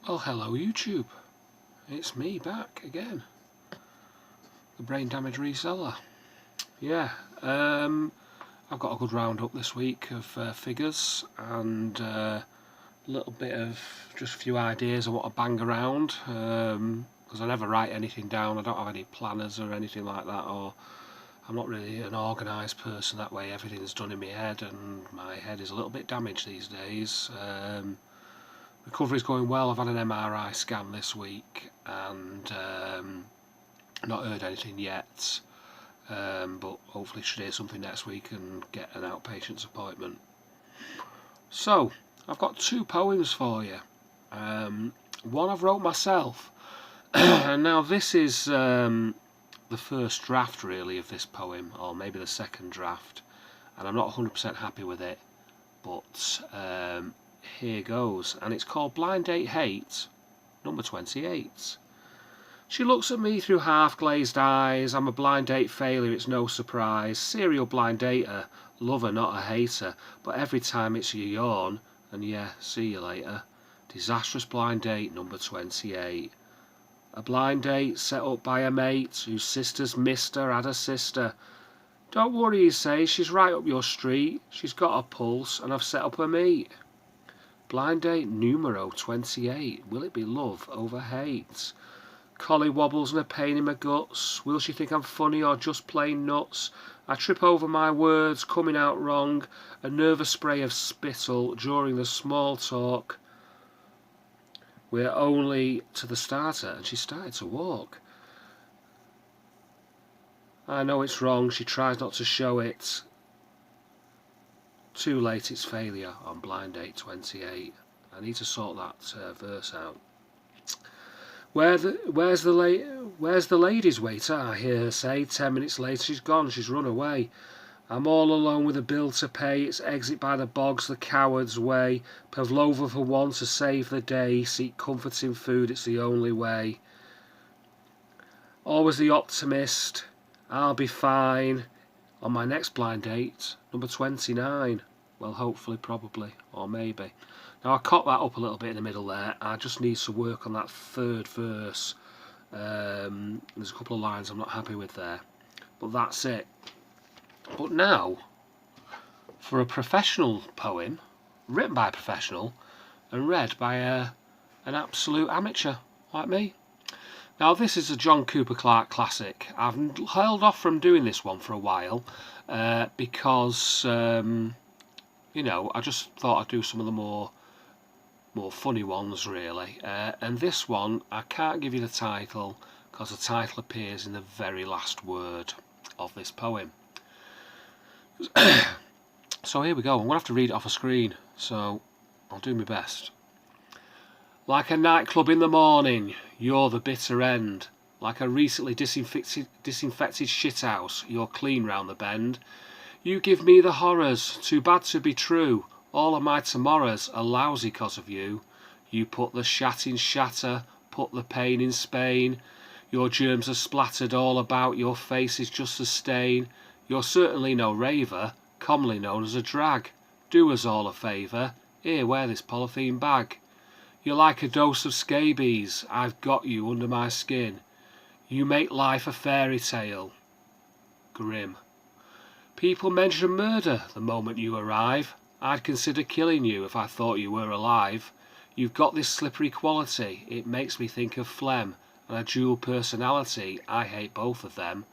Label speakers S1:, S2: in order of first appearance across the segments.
S1: Well, hello YouTube. It's me back again, the brain damage reseller. Yeah, I've got a good roundup this week of figures and a little bit of just a few ideas of what to bang around, because I never write anything down. I don't have any planners or anything like that, or I'm not really an organised person that way. Everything's done in my head, and my head is a little bit damaged these days. Recovery's going well. I've had an MRI scan this week and not heard anything yet, but hopefully should hear something next week and get an outpatient's appointment. So I've got two poems for you. One I've wrote myself and now this is the first draft really of this poem, or maybe the second draft, and I'm not 100% happy with it, but here goes, and it's called Blind Date Hate, number 28. She looks at me through half-glazed eyes. I'm a blind date failure, it's no surprise. Serial blind dater, lover not a hater, but every time it's a yawn, and yeah, see you later. Disastrous blind date number 28. A blind date set up by a mate whose sister's mister had a sister. Don't worry, you say, she's right up your street. She's got a pulse and I've set up a meet. Blind date numero 28. Will it be love over hate? Collie wobbles and a pain in my guts. Will she think I'm funny or just plain nuts? I trip over my words, coming out wrong. A nervous spray of spittle during the small talk. We're only to the starter and she started to walk. I know it's wrong, she tries not to show it. Too late, it's failure on blind date 28. I need to sort that verse out. Where's the ladies' waiter? I hear her say. 10 minutes later she's gone, she's run away. I'm all alone with a bill to pay. It's exit by the bogs, the coward's way. Pavlova for one to save the day. Seek comfort in food, it's the only way. Always the optimist. I'll be fine. On my next blind date, number 29. Well, hopefully, probably, or maybe. Now, I caught that up a little bit in the middle there. I just need to work on that third verse. There's a couple of lines I'm not happy with there. But that's it. But now, for a professional poem, written by a professional, and read by an absolute amateur like me. Now this is a John Cooper Clarke classic. I've held off from doing this one for a while because you know, I just thought I'd do some of the more funny ones really. And this one, I can't give you the title because the title appears in the very last word of this poem. So here we go. I'm going to have to read it off a screen, so I'll do my best. Like a nightclub in the morning, you're the bitter end. Like a recently disinfected shithouse, you're clean round the bend. You give me the horrors, too bad to be true. All of my tomorrows are lousy 'cause of you. You put the shat in shatter, put the pain in Spain. Your germs are splattered all about, your face is just a stain. You're certainly no raver, commonly known as a drag. Do us all a favour, here wear this polythene bag. You're like a dose of scabies, I've got you under my skin. You make life a fairy tale. Grim. People mention murder the moment you arrive. I'd consider killing you if I thought you were alive. You've got this slippery quality, it makes me think of phlegm, and a dual personality, I hate both of them.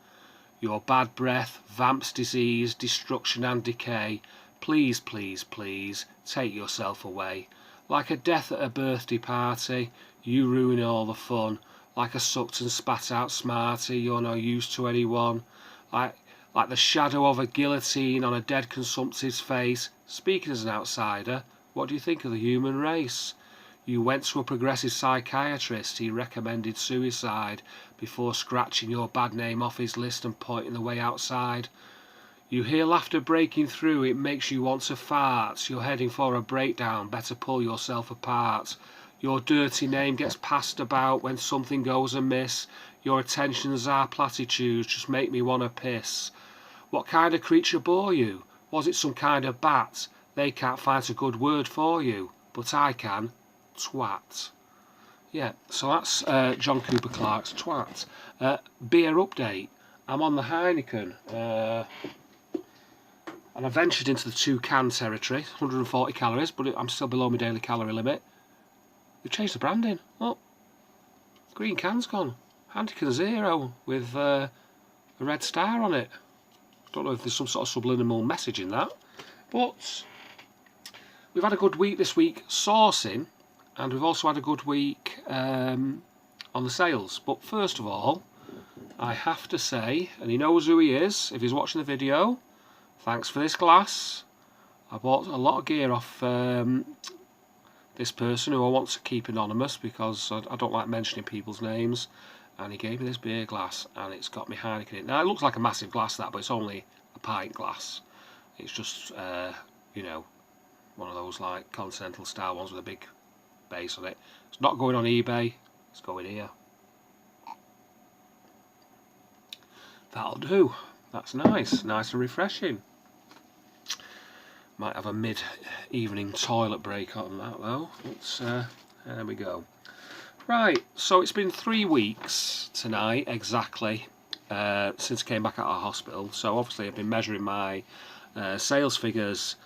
S1: Your bad breath, vamps disease, destruction and decay. Please, please, please, take yourself away. Like a death at a birthday party, you ruin all the fun. Like a sucked and spat out smarty, you're no use to anyone. Like the shadow of a guillotine on a dead consumptive's face. Speaking as an outsider, what do you think of the human race? You went to a progressive psychiatrist, he recommended suicide before scratching your bad name off his list and pointing the way outside. You hear laughter breaking through, it makes you want to fart. You're heading for a breakdown, better pull yourself apart. Your dirty name gets passed about when something goes amiss. Your attentions are platitudes, just make me want to piss. What kind of creature bore you? Was it some kind of bat? They can't find a good word for you, but I can. Twat. Yeah, so that's John Cooper Clarke's Twat. Beer update. I'm on the Heineken, and I ventured into the 2-can territory, 140 calories, but I'm still below my daily calorie limit. They've changed the branding. Oh, green can's gone. Heineken Zero with a red star on it. Don't know if there's some sort of subliminal message in that, but we've had a good week this week sourcing, and we've also had a good week on the sales. But first of all, I have to say, and he knows who he is if he's watching the video, thanks for this glass. I bought a lot of gear off this person who I want to keep anonymous because I don't like mentioning people's names, and he gave me this beer glass and it's got me Heineken in it. Now it looks like a massive glass that, but it's only a pint glass. It's just you know, one of those like continental style ones with a big base on it. It's not going on eBay, it's going here. That'll do. That's nice and refreshing. Might have a mid-evening toilet break on that though. There we go. Right, so it's been 3 weeks tonight exactly since I came back out of hospital. So obviously I've been measuring my sales figures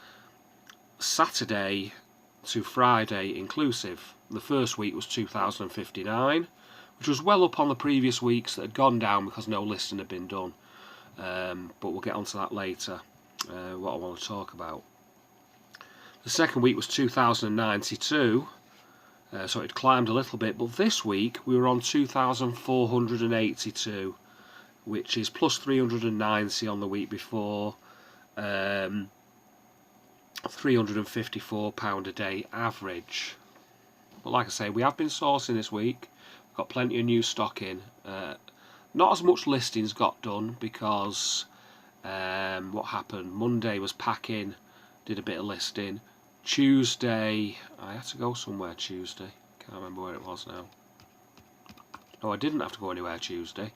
S1: Saturday to Friday inclusive. The first week was 2,059, which was well up on the previous weeks that had gone down because no listing had been done. But we'll get onto that later, what I want to talk about. The second week was 2,092, so it climbed a little bit, but this week we were on 2,482, which is plus 390 on the week before, £354 a day average. But like I say, we have been sourcing this week, we've got plenty of new stock in. Not as much listings got done because what happened, Monday was packing, did a bit of listing. Tuesday, I had to go somewhere Tuesday, can't remember where it was now. No, I didn't have to go anywhere Tuesday.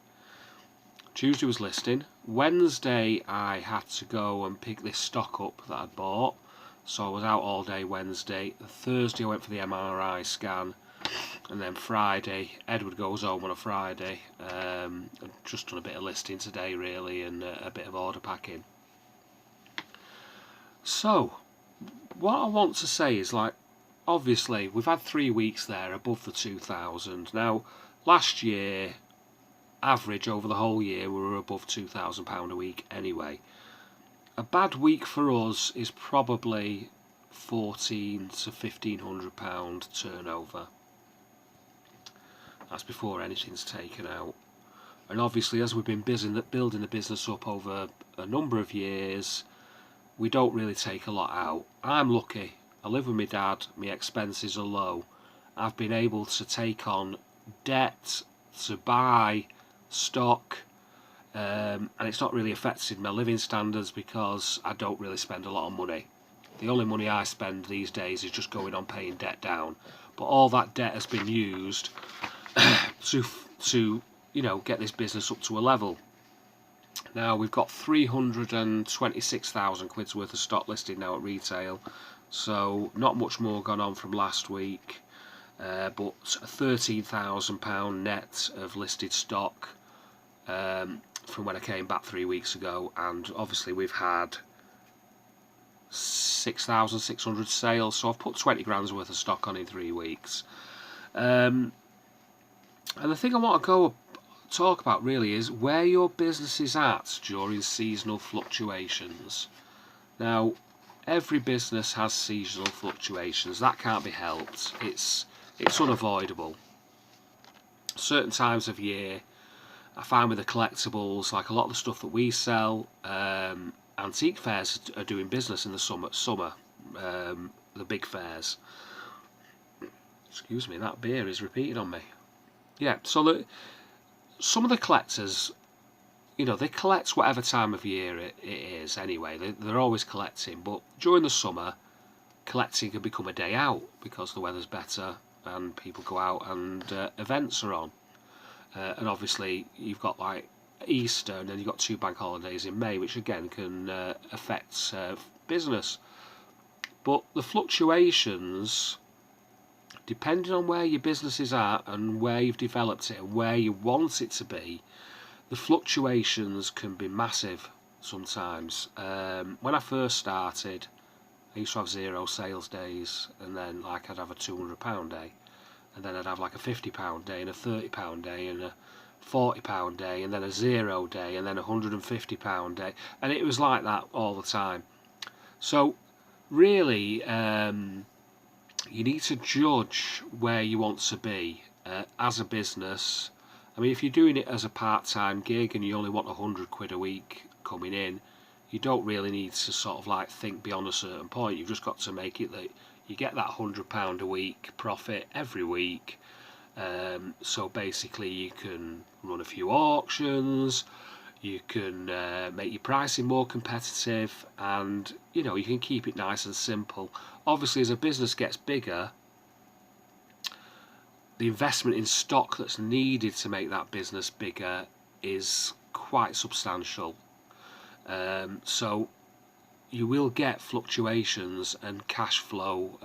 S1: Tuesday was listing. Wednesday I had to go and pick this stock up that I'd bought, so I was out all day Wednesday. Thursday I went for the MRI scan, and then Friday, Edward goes home on a Friday. I've just done a bit of listing today really, and a bit of order packing. So what I want to say is, like, obviously we've had 3 weeks there above the 2,000. Now last year, average over the whole year, we were above £2,000 a week anyway. A bad week for us is probably £1,400 to £1,500 turnover. That's before anything's taken out. And obviously, as we've been busy building the business up over a number of years, we don't really take a lot out. I'm lucky. I live with my dad, my expenses are low. I've been able to take on debt to buy stock, and it's not really affected my living standards because I don't really spend a lot of money. The only money I spend these days is just going on paying debt down, but all that debt has been used to you know, get this business up to a level. Now we've got 326,000 quid's worth of stock listed now at retail, so not much more gone on from last week, but £13,000 net of listed stock from when I came back 3 weeks ago, and obviously we've had 6,600 sales, so I've put 20 grand's worth of stock on in 3 weeks. And the thing I want to talk about really is where your business is at during seasonal fluctuations. Now, every business has seasonal fluctuations. That can't be helped. It's unavoidable. Certain times of year, I find with the collectibles, like a lot of the stuff that we sell, antique fairs are doing business in the summer, the big fairs. Excuse me, that beer is repeating on me. Yeah, so some of the collectors, you know, they collect whatever time of year it is anyway. They're always collecting, but during the summer, collecting can become a day out because the weather's better and people go out and events are on. And obviously you've got like Easter, and then you've got 2 bank holidays in May, which again can affect business. But the fluctuations depending on where your business is at and where you've developed it and where you want it to be, the fluctuations can be massive sometimes. When I first started, I used to have 0 sales days, and then like I'd have a £200 day, and then I'd have like a £50 day and a £30 day and a £40 day, and then a 0 day, and then a £150 day, and it was like that all the time. So really, you need to judge where you want to be as a business. I mean, if you're doing it as a part-time gig and you only want £100 a week coming in, you don't really need to sort of like think beyond a certain point. You've just got to make it that you get that £100 a week profit every week. So basically you can run a few auctions, you can make your pricing more competitive, and you know, you can keep it nice and simple. Obviously, as a business gets bigger, the investment in stock that's needed to make that business bigger is quite substantial. So you will get fluctuations and cash flow,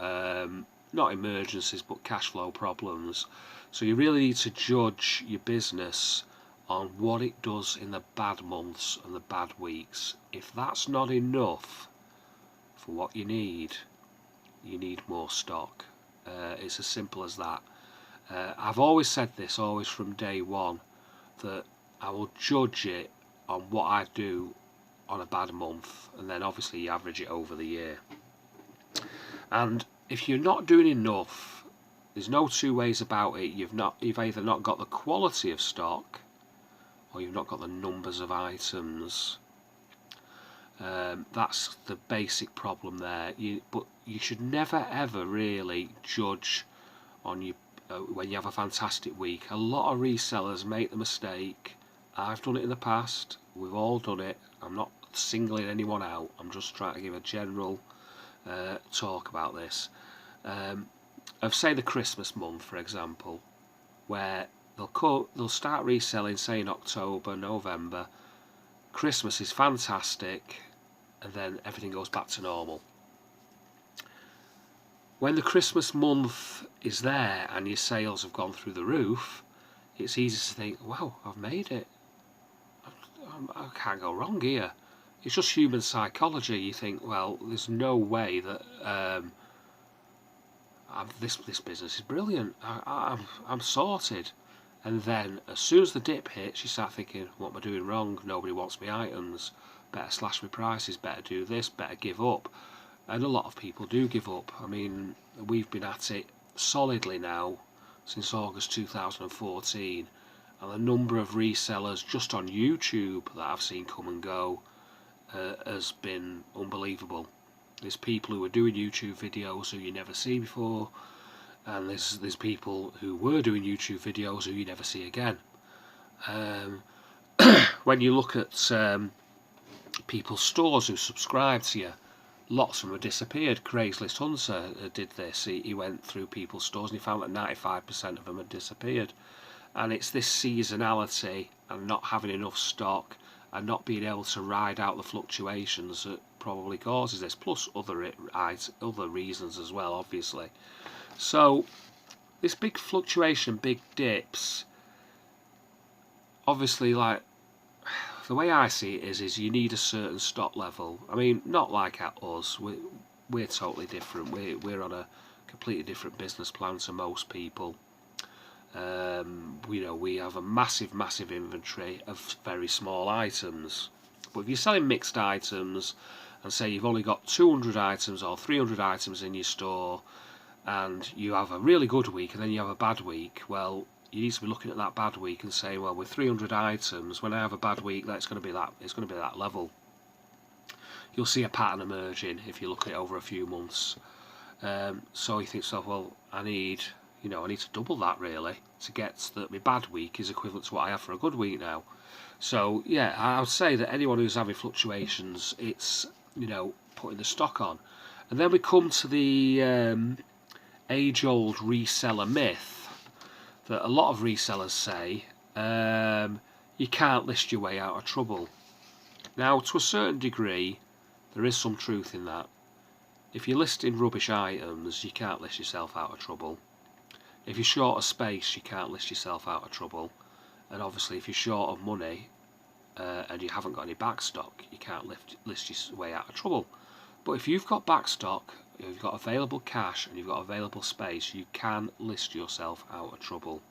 S1: not emergencies, but cash flow problems. So you really need to judge your business on what it does in the bad months and the bad weeks. If that's not enough for what you need more stock. It's as simple as that. I've always said this, always from day one, that I will judge it on what I do on a bad month, and then obviously you average it over the year. And if you're not doing enough, there's no two ways about it. You've either not got the quality of stock, or you've not got the numbers of items. That's the basic problem there. But you should never ever really judge on you when you have a fantastic week. A lot of resellers make the mistake. I've done it in the past. We've all done it. I'm not singling anyone out. I'm just trying to give a general talk about this. Of say the Christmas month, for example, where they'll start reselling, say in October, November. Christmas is fantastic, and then everything goes back to normal. When the Christmas month is there and your sales have gone through the roof, it's easy to think, wow, I've made it. I can't go wrong here. It's just human psychology. You think, well, there's no way that this business is brilliant. I'm sorted. And then as soon as the dip hits, you start thinking, what am I doing wrong? Nobody wants my items. Better slash my prices, better do this, better give up. And a lot of people do give up. I mean, we've been at it solidly now since August 2014, and the number of resellers just on YouTube that I've seen come and go has been unbelievable. There's people who are doing YouTube videos who you never see before, and there's people who were doing YouTube videos who you never see again. When you look at people's stores who subscribe to you, lots of them have disappeared. Craigslist Hunter did this. He went through people's stores and he found that 95% of them had disappeared. And it's this seasonality and not having enough stock and not being able to ride out the fluctuations that probably causes this, plus other reasons as well, obviously. So this big fluctuation, big dips, obviously, like, the way I see it is you need a certain stock level. I mean, not like at us. We're totally different. We're on a completely different business plan to most people. We have a massive inventory of very small items. But if you're selling mixed items, and say you've only got 200 items or 300 items in your store, and you have a really good week and then you have a bad week, well, you need to be looking at that bad week and saying, well, with 300 items, when I have a bad week, it's going to be that level. You'll see a pattern emerging if you look at it over a few months. So you think to yourself, well, I need to double that really to get that my bad week is equivalent to what I have for a good week now. So yeah, I would say that anyone who's having fluctuations, it's putting the stock on. And then we come to the age-old reseller myth that a lot of resellers say, you can't list your way out of trouble. Now, to a certain degree, there is some truth in that. If you're listing rubbish items, you can't list yourself out of trouble. If you're short of space, you can't list yourself out of trouble, and obviously if you're short of money and you haven't got any back stock, you can't list your way out of trouble. But if you've got back stock, you've got available cash and you've got available space, you can list yourself out of trouble.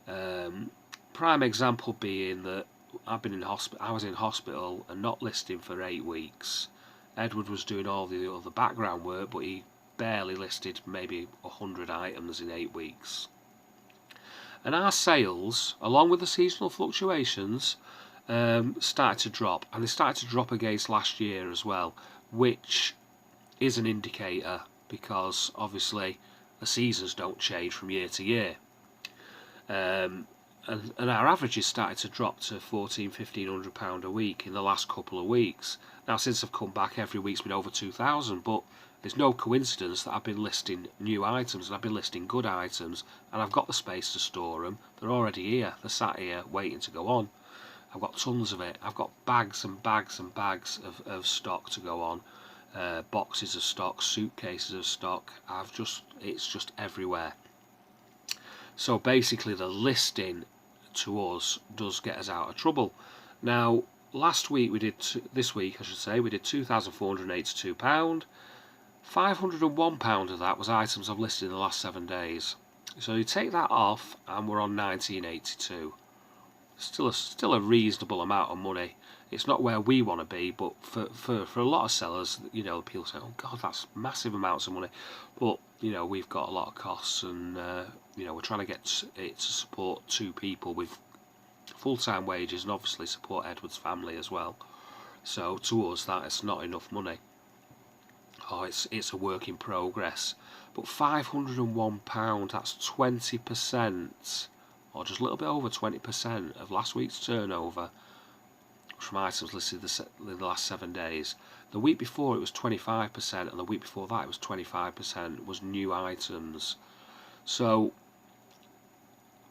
S1: Prime example being that I was in hospital and not listing for 8 weeks. Edward was doing all the other background work, but he barely listed maybe 100 items in 8 weeks. And our sales, along with the seasonal fluctuations, started to drop, and they started to drop against last year as well, which is an indicator, because obviously the seasons don't change from year to year. And our averages started to drop to £1,400–1,500 a week in the last couple of weeks. Now, since I've come back, every week's been over 2,000, but there's no coincidence that I've been listing new items, and I've been listing good items, and I've got the space to store them. They're already here, they're sat here waiting to go on. I've got tons of it. I've got bags and bags and bags of stock to go on, boxes of stock, suitcases of stock. It's just everywhere. So basically the listing to us does get us out of trouble. Now, this week we did £2,482. £501 of that was items I've listed in the last 7 days. So you take that off and we're on 1982. Still a reasonable amount of money. It's not where we want to be, but for a lot of sellers, people say, oh God, that's massive amounts of money. But we've got a lot of costs, and we're trying to get it to support 2 people with full-time wages, and obviously support Edward's family as well. So to us, that is not enough money. Oh, it's a work in progress. But £501, that's 20%, or just a little bit over 20% of last week's turnover from items listed in the last 7 days. The week before it was 25%, and the week before that it was 25% was new items. So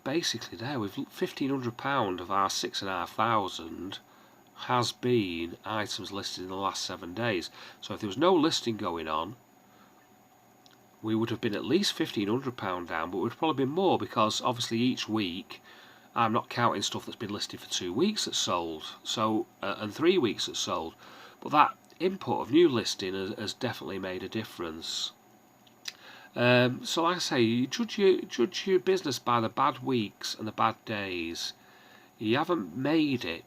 S1: basically there, with £1,500 of our 6,500 has been items listed in the last 7 days. So if there was no listing going on, we would have been at least £1,500 down, but it would have probably been more, because obviously each week I'm not counting stuff that's been listed for 2 weeks that's sold, so and 3 weeks that's sold. But that input of new listing has definitely made a difference. So like I say, you judge your business by the bad weeks and the bad days. You haven't made it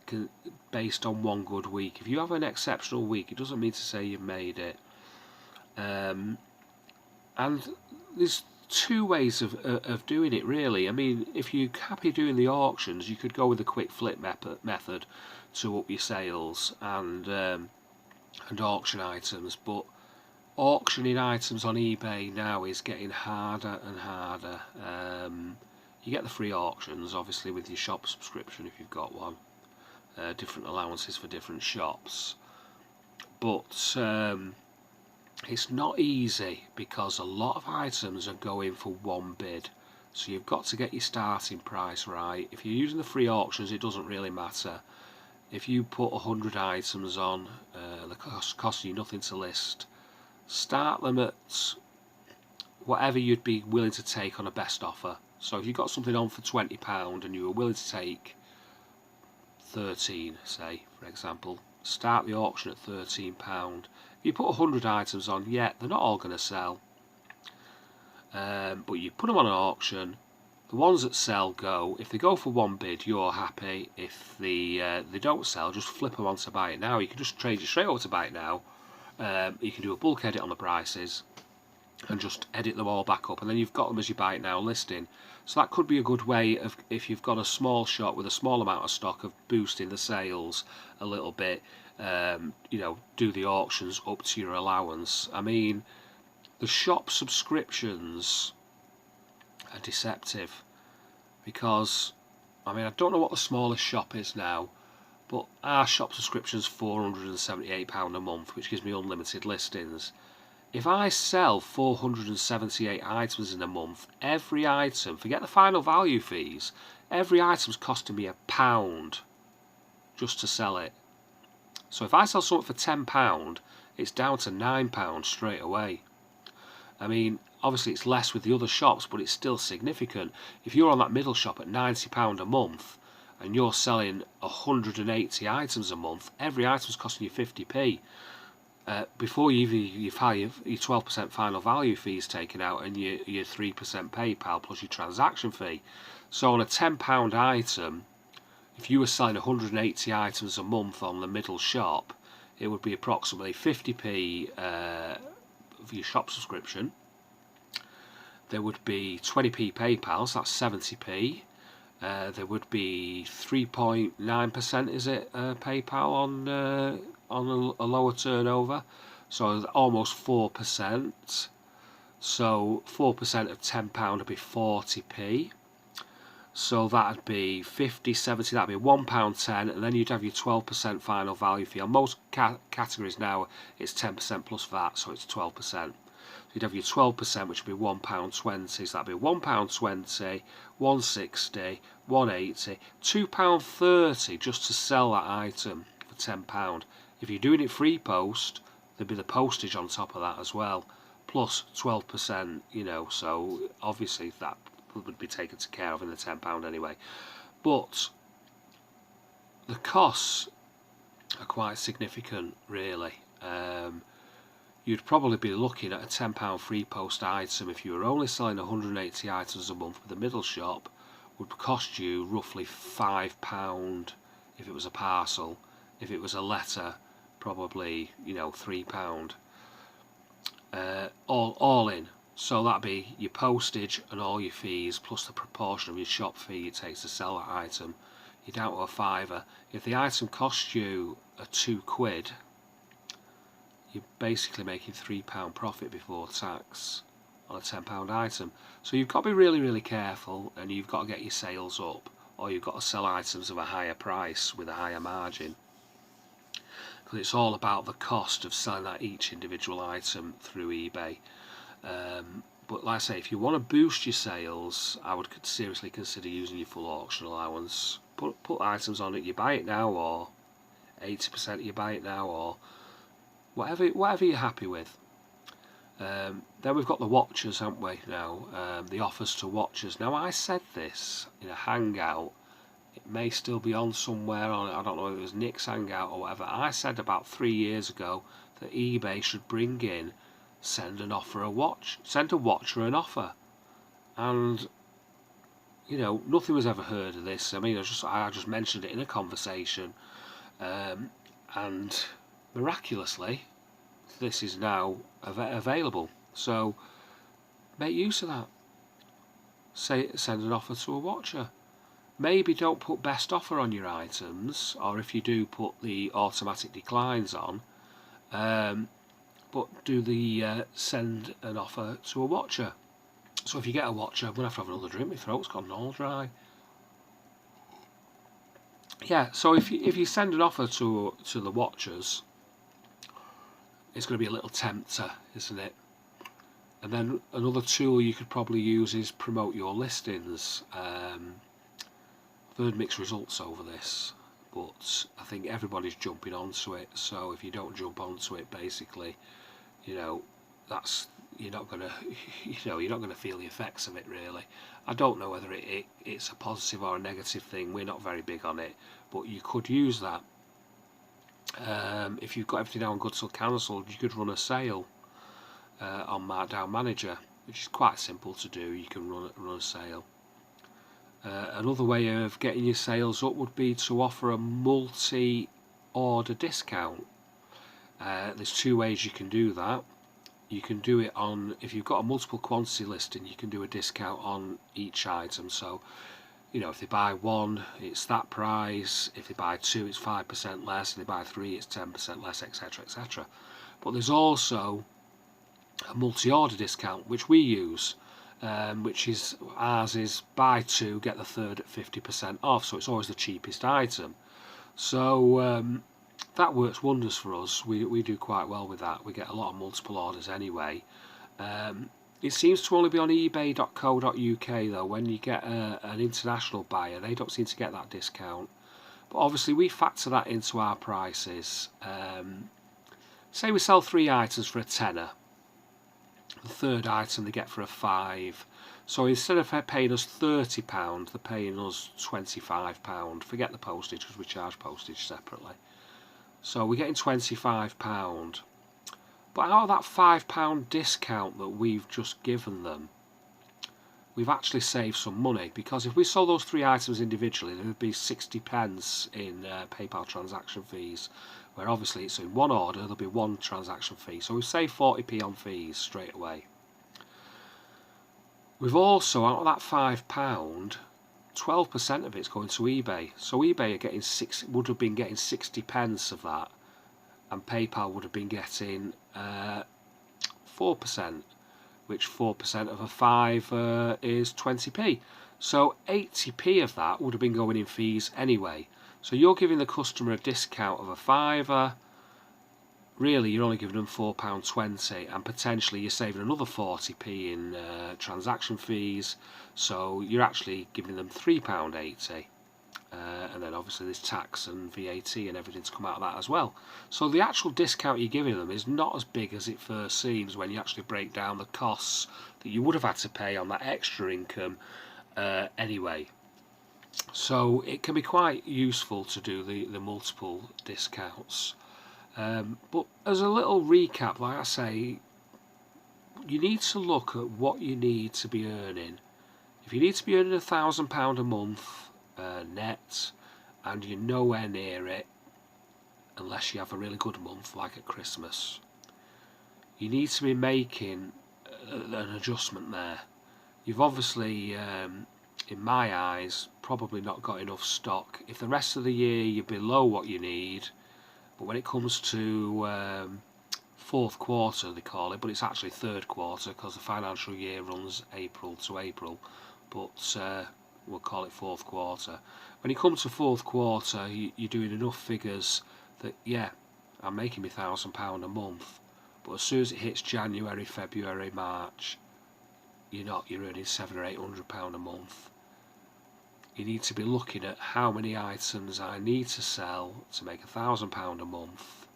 S1: based on one good week. If you have an exceptional week, it doesn't mean to say you've made it. And there's 2 ways of doing it, really. I mean, if you're happy doing the auctions, you could go with the quick flip method to up your sales and auction items. But auctioning items on eBay now is getting harder and harder. You get the free auctions, obviously, with your shop subscription if you've got one. Different allowances for different shops. But it's not easy, because a lot of items are going for one bid. So you've got to get your starting price right. If you're using the free auctions, it doesn't really matter. If you put 100 items on, the cost you nothing to list, start them at whatever you'd be willing to take on a best offer. So if you've got something on for £20 and you were willing to take 13, say, for example, start the auction at £13. If you put 100 items on, yeah, they're not all going to sell. But you put them on an auction, the ones that sell go. If they go for one bid, you're happy. If they don't sell, just flip them on to buy it now. You can just trade it straight over to buy it now. You can do a bulk edit on the prices and just edit them all back up, and then you've got them as you buy it now listing. So that could be a good way of, if you've got a small shop with a small amount of stock, of boosting the sales a little bit. Do the auctions up to your allowance. I mean, the shop subscriptions are deceptive, because I don't know what the smallest shop is now, but our shop subscription is £478 a month, which gives me unlimited listings. If I sell 478 items in a month, every item, forget the final value fees, every item's costing me £1 just to sell it. So if I sell something for £10, it's down to £9 straight away. I mean, obviously it's less with the other shops, but it's still significant. If you're on that middle shop at £90 a month and you're selling 180 items a month, every item's costing you 50p. Before you've had your 12% final value fees taken out and your 3% PayPal plus your transaction fee. So on a £10 item, if you were selling 180 items a month on the middle shop, it would be approximately 50p for your shop subscription. There would be 20p PayPal, so that's 70p. There would be 3.9%, is it, PayPal on a lower turnover, so almost 4%. So 4% of £10 would be 40p. So that'd be 50, 70, that'd be £1.10, and then you'd have your 12% final value fee. On most categories now, it's 10% plus VAT, so it's 12%. So you'd have your 12%, which would be £1.20, so that'd be £1.20, £1.60, £1.80, £2.30 just to sell that item for £10. If you're doing it free post, there'd be the postage on top of that as well, plus 12%, you know, so obviously that would be taken care of in the £10 anyway. But the costs are quite significant, really. You'd probably be looking at a £10 free post item if you were only selling 180 items a month with the middle shop, would cost you roughly £5 if it was a parcel. If it was a letter, probably, you know, £3. All in. So that'd be your postage and all your fees plus the proportion of your shop fee it takes to sell that item. You're down to a £5. If the item costs you a £2, you're basically making £3 profit before tax on a £10 item. So you've got to be really, really careful, and you've got to get your sales up, or you've got to sell items of a higher price with a higher margin. Because it's all about the cost of selling that each individual item through eBay. But like I say, if you want to boost your sales, I would seriously consider using your full auction allowance. Put items on it, you buy it now, or 80% you buy it now, or whatever you're happy with. Then we've got the watchers, haven't we, now, the offers to watchers. Now, I said this in a hangout, it may still be on somewhere, I don't know if it was Nick's hangout or whatever. I said about 3 years ago that eBay should bring in send a watcher an offer, and you know, nothing was ever heard of this. I mean, I just mentioned it in a conversation, and miraculously this is now available, so make use of that. Send an offer to a watcher. Maybe don't put best offer on your items, or if you do, put the automatic declines on, but do the send an offer to a watcher. So if you get a watcher, I'm going to have another drink, my throat's gone all dry. Yeah, so if you send an offer to the watchers, it's going to be a little tempter, isn't it? And then another tool you could probably use is promote your listings. I've heard mixed results over this, but I think everybody's jumping onto it. So if you don't jump onto it, basically, you know, you're not gonna feel the effects of it, really. I don't know whether it's a positive or a negative thing. We're not very big on it, but you could use that. If you've got everything down good till cancelled, you could run a sale on Markdown Manager, which is quite simple to do. You can run a sale. Another way of getting your sales up would be to offer a multi-order discount. There's 2 ways you can do that. You can do it on, if you've got a multiple quantity listing, you can do a discount on each item. So, you know, if they buy 1, it's that price. If they buy 2, it's 5% less. If they buy 3, it's 10% less, etc., etc. But there's also a multi-order discount, which we use, ours is buy 2, get the 3rd at 50% off. So it's always the cheapest item. So that works wonders for us. We do quite well with that. We get a lot of multiple orders anyway. It seems to only be on ebay.co.uk though. When you get an international buyer, they don't seem to get that discount. But obviously we factor that into our prices. Say we sell 3 items for a tenner. The third item they get for a £5. So instead of paying us £30, they're paying us £25. Forget the postage because we charge postage separately. So we're getting £25. But out of that £5 discount that we've just given them, we've actually saved some money, because if we sold those 3 items individually, there would be 60p in PayPal transaction fees, where obviously it's in one order, there'll be one transaction fee. So we've saved 40p on fees straight away. We've also, out of that £5, 12% of it's going to eBay. So eBay are getting would have been getting 60p of that, and PayPal would have been getting 4%, which 4% of a 5 is 20p. So 80p of that would have been going in fees anyway. So you're giving the customer a discount of a £5. Really, you're only giving them £4.20, and potentially you're saving another 40p in transaction fees. So you're actually giving them £3.80. And then obviously there's tax and VAT and everything to come out of that as well. So the actual discount you're giving them is not as big as it first seems when you actually break down the costs that you would have had to pay on that extra income anyway. So it can be quite useful to do the multiple discounts. But as a little recap, like I say, you need to look at what you need to be earning. If you need to be earning £1,000 a month net, and you're nowhere near it, unless you have a really good month like at Christmas, you need to be making an adjustment there. You've obviously, in my eyes, probably not got enough stock. If the rest of the year you're below what you need, but when it comes to fourth quarter, they call it, but it's actually third quarter because the financial year runs April to April, but we'll call it fourth quarter. When you come to fourth quarter, you're doing enough figures that, yeah, I'm making me £1,000 a month, but as soon as it hits January, February, March, you're not. You're earning £700 or £800 a month. You need to be looking at how many items I need to sell to make £1,000 a month,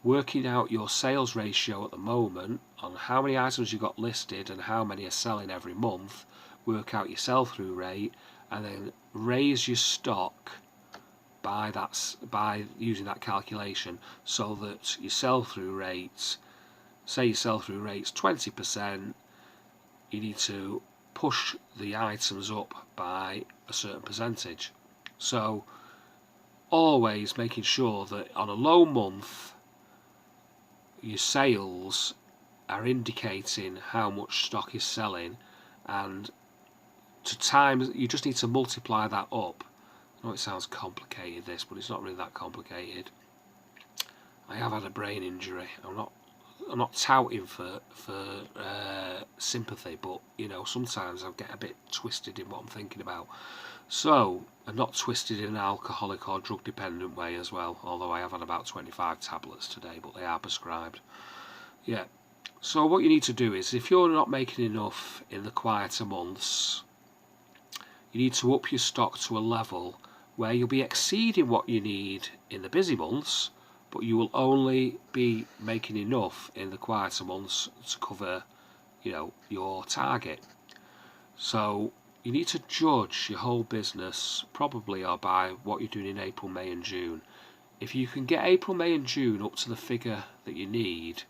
S1: working out your sales ratio at the moment on how many items you've got listed and how many are selling every month, work out your sell-through rate, and then raise your stock by using that calculation, so that your sell-through rates, say your sell-through rate's 20%, you need to push the items up by a certain percentage. So always making sure that on a low month your sales are indicating how much stock is selling, and to times you just need to multiply that up. I know it sounds complicated, this, but it's not really that complicated. I have had a brain injury. I'm not touting for sympathy, but you know, sometimes I get a bit twisted in what I'm thinking about. So I'm not twisted in an alcoholic or drug dependent way as well, although I have had about 25 tablets today, but they are prescribed. Yeah. So what you need to do is, if you're not making enough in the quieter months, you need to up your stock to a level where you'll be exceeding what you need in the busy months, but you will only be making enough in the quieter months to cover, you know, your target. So you need to judge your whole business probably by what you're doing in April, May and June. If you can get April, May and June up to the figure that you need,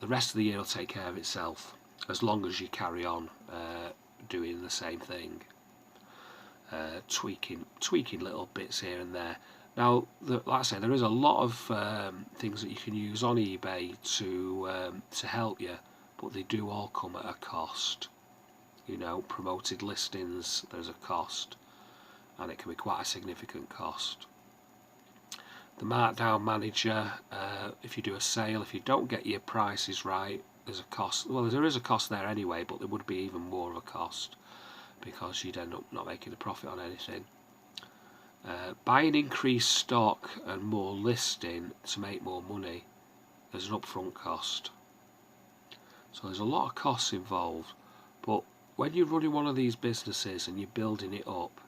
S1: the rest of the year will take care of itself, as long as you carry on doing the same thing, tweaking little bits here and there. Now, like I say, there is a lot of things that you can use on eBay to help you, but they do all come at a cost. You know, promoted listings, there's a cost, and it can be quite a significant cost. The markdown manager, if you do a sale, if you don't get your prices right, there's a cost. Well, there is a cost there anyway, but there would be even more of a cost, because you'd end up not making a profit on anything. Buying increased stock and more listing to make more money, there's an upfront cost. So there's a lot of costs involved, but when you're running one of these businesses and you're building it up,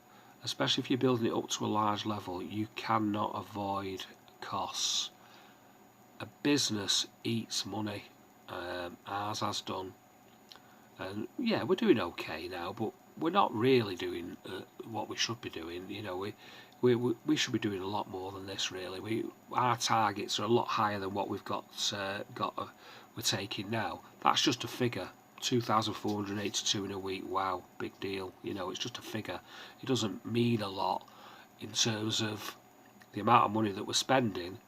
S1: especially if you're building it up to a large level, you cannot avoid costs. A business eats money. Ours has done, and yeah, we're doing okay now, but we're not really doing what we should be doing. You know, we should be doing a lot more than this. Really, our targets are a lot higher than what we've got. We're taking now. That's just a figure. 2,482 in a week. Wow, big deal. You know, it's just a figure. It doesn't mean a lot in terms of the amount of money that we're spending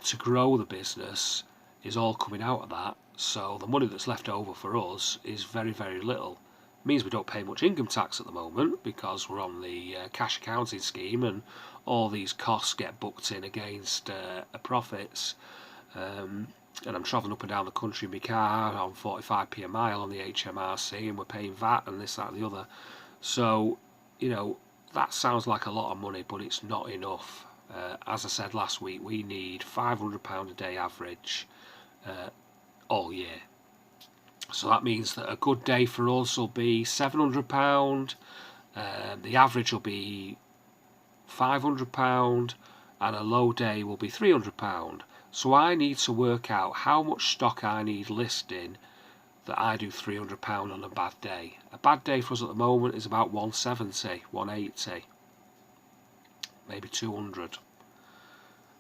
S1: to grow the business is all coming out of that. So the money that's left over for us is very, very little. It means we don't pay much income tax at the moment because we're on the cash accounting scheme, and all these costs get booked in against profits. And I'm travelling up and down the country in my car on 45p a mile on the HMRC, and we're paying VAT and this, that and the other. So, you know, that sounds like a lot of money, but it's not enough. As I said last week, we need £500 a day average all year. So that means that a good day for us will be £700, the average will be £500, and a low day will be £300. So I need to work out how much stock I need listing that I do £300 on a bad day. A bad day for us at the moment is about 170, 180, maybe 200.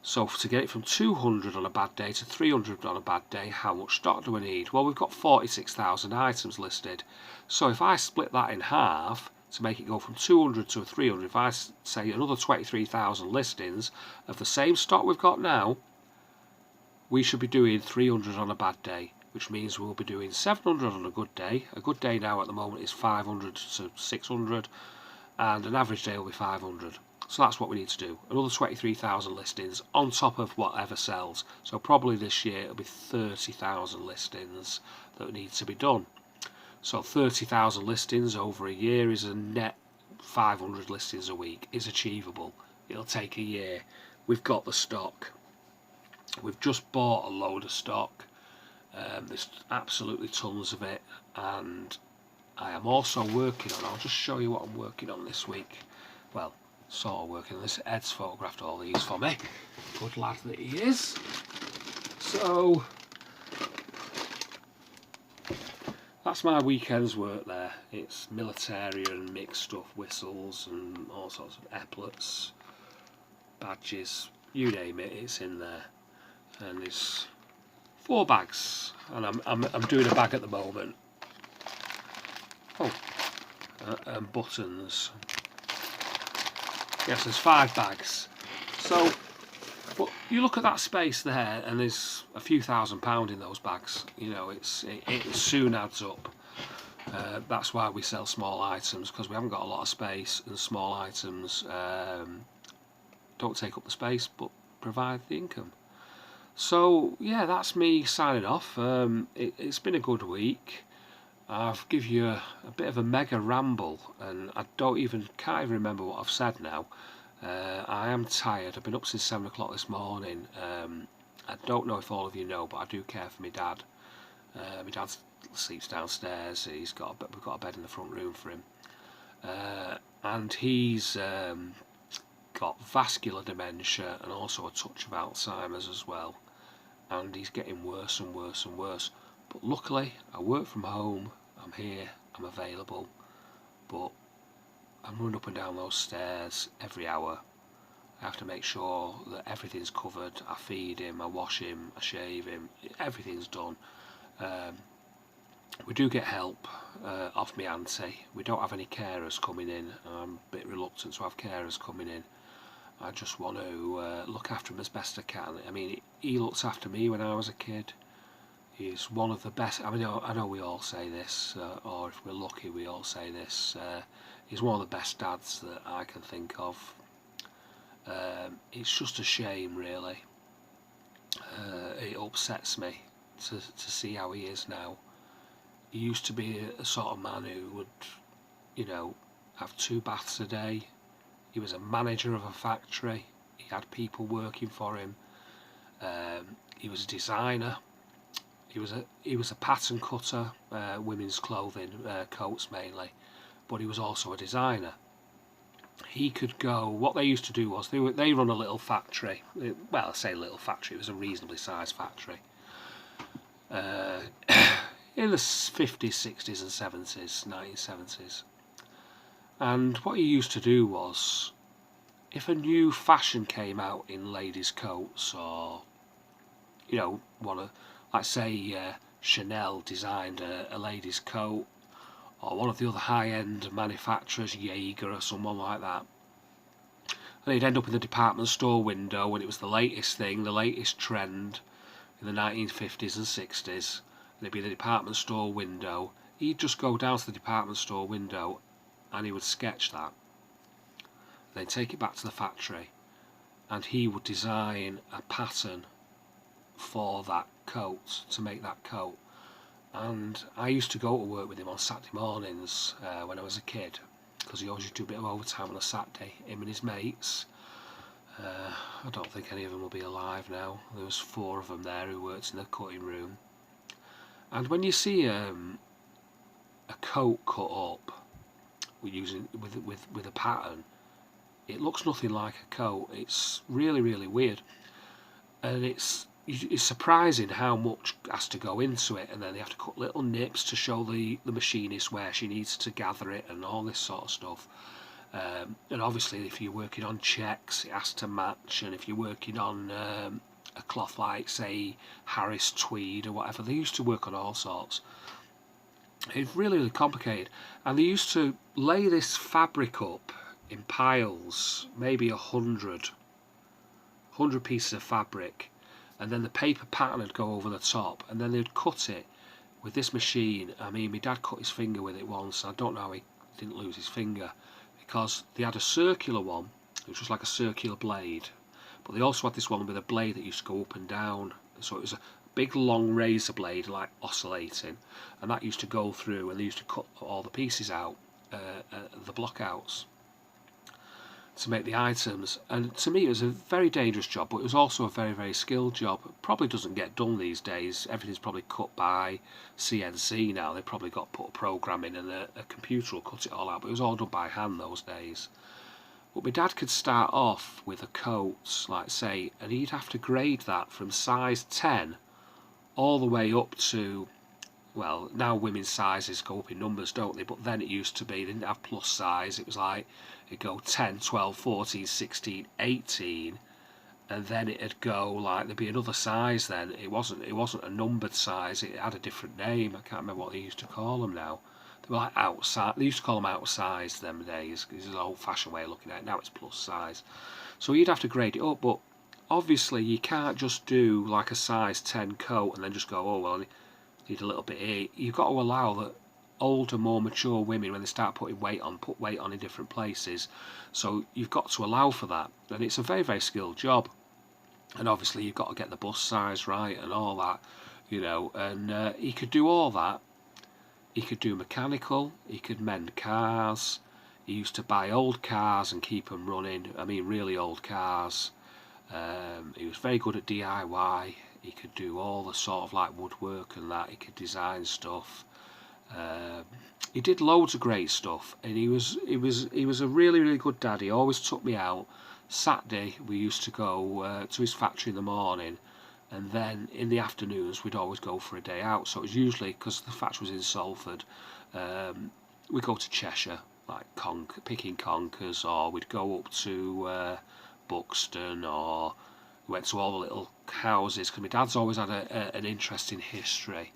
S1: So to get it from 200 on a bad day to 300 on a bad day, how much stock do we need? Well, we've got 46,000 items listed. So if I split that in half to make it go from 200 to 300, if I say another 23,000 listings of the same stock we've got now, we should be doing 300 on a bad day, which means we'll be doing 700 on a good day. A good day now at the moment is 500 to 600, and an average day will be 500. So that's what we need to do. Another 23,000 listings on top of whatever sells. So probably this year it'll be 30,000 listings that need to be done. So 30,000 listings over a year is a net 500 listings a week. Is achievable. It'll take a year. We've got the stock. We've just bought a load of stock. There's absolutely tons of it, and I am also working on, I'll just show you what I'm working on this week. Well, sort of working on this. Ed's photographed all these for me. Good lad that he is. So that's my weekend's work there. It's military and mixed stuff, whistles and all sorts of epaulets, badges, you name it, it's in there. And there's 4 bags, and I'm doing a bag at the moment. Oh, and buttons. Yes, there's 5 bags. So, but you look at that space there, and there's a few £1,000 in those bags. You know, it soon adds up. That's why we sell small items, because we haven't got a lot of space, and small items don't take up the space, but provide the income. So yeah, that's me signing off. It's been a good week. I've give you a bit of a mega ramble, and I can't even remember what I've said now. I am tired. I've been up since 7 o'clock this morning. I don't know if all of you know, but I do care for my dad. My dad sleeps downstairs. We've got a bed in the front room for him, and he's got vascular dementia and also a touch of Alzheimer's as well, and he's getting worse and worse and worse. But luckily I work from home, I'm here, I'm available, but I'm running up and down those stairs every hour. I have to make sure that everything's covered. I feed him, I wash him, I shave him, everything's done. We do get help off my auntie. We don't have any carers coming in. I'm a bit reluctant to have carers coming in. I just want to look after him as best I can. I mean, he looked after me when I was a kid. He's one of the best. I mean, I know we all say this, or if we're lucky, we all say this. He's one of the best dads that I can think of. It's just a shame, really. It upsets me to see how he is now. He used to be a sort of man who would, you know, have 2 baths a day. He was a manager of a factory. He had people working for him. He was a designer. He was a pattern cutter, women's clothing, coats mainly, but he was also a designer. He could go. What they used to do was they run a little factory. Well, I say little factory. It was a reasonably sized factory. uh, in the 50s, 60s and 70s, 1970s. And what he used to do was, if a new fashion came out in ladies' coats, or, you know, like say Chanel designed a lady's coat, or one of the other high-end manufacturers, Jaeger or someone like that, and he'd end up in the department store window when it was the latest thing, the latest trend in the 1950s and 60s, and it'd be the department store window. He'd just go down to the department store window and he would sketch that, then take it back to the factory, and he would design a pattern for that coat, to make that coat. And I used to go to work with him on Saturday mornings when I was a kid, because he always used to do a bit of overtime on a Saturday, him and his mates. I don't think any of them will be alive now. There was 4 of them there who worked in the cutting room. And when you see a coat cut up with a pattern, it looks nothing like a coat. It's really, really weird, and it's surprising how much has to go into it, and then they have to cut little nips to show the machinist where she needs to gather it and all this sort of stuff. And obviously if you're working on checks, it has to match, and if you're working on a cloth like, say, Harris tweed or whatever, they used to work on all sorts. It's really, really complicated, and they used to lay this fabric up in piles, maybe 100 pieces of fabric, and then the paper pattern would go over the top, and then they'd cut it with this machine. I mean, my dad cut his finger with it once. I don't know how he didn't lose his finger, because they had a circular one, which was like a circular blade, but they also had this one with a blade that used to go up and down, so it was a big long razor blade, like oscillating, and that used to go through, and they used to cut all the pieces out, the blockouts, to make the items. And to me it was a very dangerous job, but it was also a very, very skilled job. It probably doesn't get done these days. Everything's probably cut by CNC now. They've probably got put a program in and a computer will cut it all out, but it was all done by hand those days. But my dad could start off with a coat, like say, and he'd have to grade that from size 10 all the way up to, well, now women's sizes go up in numbers, don't they? But then it used to be, they didn't have plus size. It was like, it'd go 10, 12, 14, 16, 18, and then it'd go, like, there'd be another size then. It wasn't a numbered size, it had a different name. I can't remember what they used to call them now. They were like outside, they used to call them outsized them days. This is an old fashioned way of looking at it. Now it's plus size. So you'd have to grade it up, but obviously you can't just do like a size 10 coat and then just go, oh well, I need a little bit here. You've got to allow that older, more mature women, when they start putting weight on, put weight on in different places. So you've got to allow for that, and it's a very, very skilled job. And obviously you've got to get the bust size right and all that, you know. And he could do all that. He could do mechanical, he could mend cars. He used to buy old cars and keep them running. I mean, really old cars. He was very good at DIY. He could do all the sort of like woodwork and that. He could design stuff. He did loads of great stuff, and he was a really, really good dad. He always took me out. Saturday we used to go to his factory in the morning, and then in the afternoons we'd always go for a day out. So it was usually, because the factory was in Salford, we'd go to Cheshire, like picking conkers, or we'd go up to Buxton, or we went to all the little houses, because my dad's always had an interest in history,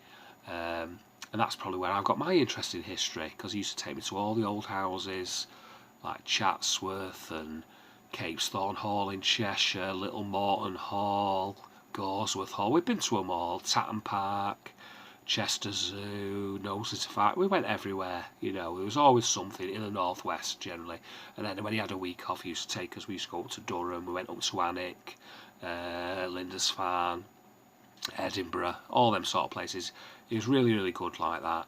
S1: and that's probably where I got my interest in history, because he used to take me to all the old houses like Chatsworth and Capesthorne Hall in Cheshire, Little Morton Hall, Gawsworth Hall. We've been to them all. Tatton Park, Chester Zoo, Knowsley Safari. We went everywhere, you know. There was always something in the northwest generally. And then when he had a week off, he used to take us. We used to go up to Durham. We went up to Alnwick, Lindisfarne, Edinburgh, all them sort of places. He was really, really good like that.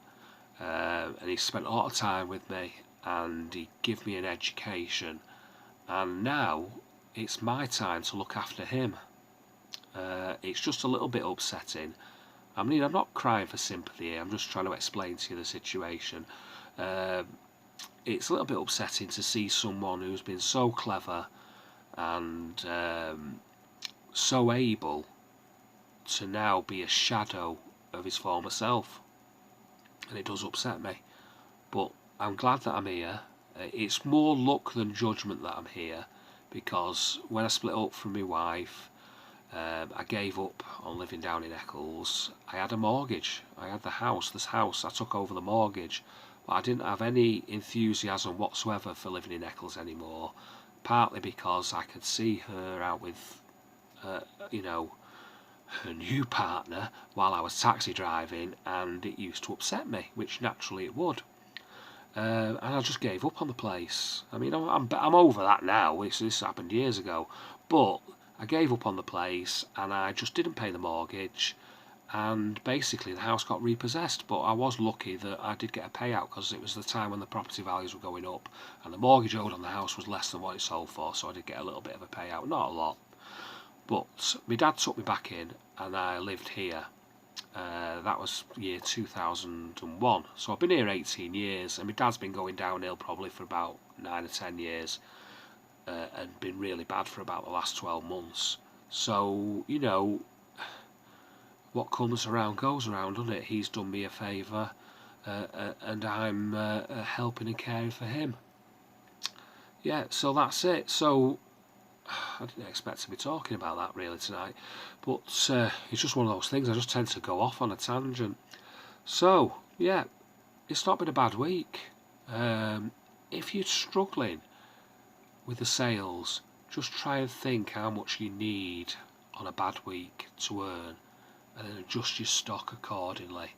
S1: And he spent a lot of time with me, and he gave me an education. And now it's my time to look after him. It's just a little bit upsetting. I mean, I'm not crying for sympathy here, I'm just trying to explain to you the situation. It's a little bit upsetting to see someone who's been so clever and so able to now be a shadow of his former self, and it does upset me. But I'm glad that I'm here. It's more luck than judgment that I'm here, because when I split up from my wife, I gave up on living down in Eccles. I had a mortgage. I had this house. I took over the mortgage, but I didn't have any enthusiasm whatsoever for living in Eccles anymore. Partly because I could see her out with, you know, her new partner while I was taxi driving, and it used to upset me, which naturally it would. And I just gave up on the place. I mean, I'm over that now. This happened years ago, but I gave up on the place, and I just didn't pay the mortgage, and basically the house got repossessed. But I was lucky that I did get a payout, because it was the time when the property values were going up, and the mortgage owed on the house was less than what it sold for, so I did get a little bit of a payout, not a lot. But my dad took me back in, and I lived here. That was year 2001, so I've been here 18 years, and my dad's been going downhill probably for about 9 or 10 years, and been really bad for about the last 12 months. So, you know, what comes around goes around, doesn't it? He's done me a favour, and I'm helping and caring for him. Yeah, so that's it. So I didn't expect to be talking about that really tonight, but it's just one of those things. I just tend to go off on a tangent. So yeah, it's not been a bad week. If you're struggling with the sales, just try and think how much you need on a bad week to earn, and then adjust your stock accordingly,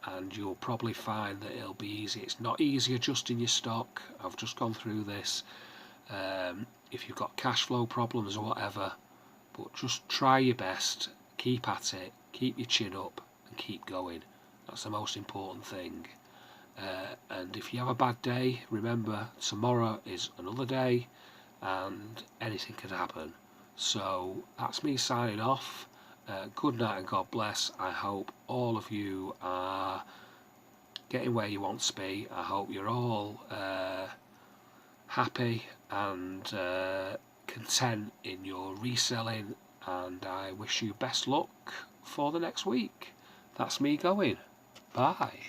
S1: and you'll probably find that it'll be easy. It's not easy adjusting your stock. I've just gone through this. If you've got cash flow problems or whatever, but just try your best, keep at it, keep your chin up, and keep going. That's the most important thing. And if you have a bad day, remember tomorrow is another day, and anything can happen. So that's me signing off. Good night and God bless. I hope all of you are getting where you want to be. I hope you're all happy and content in your reselling, and I wish you best luck for the next week. That's me going. Bye.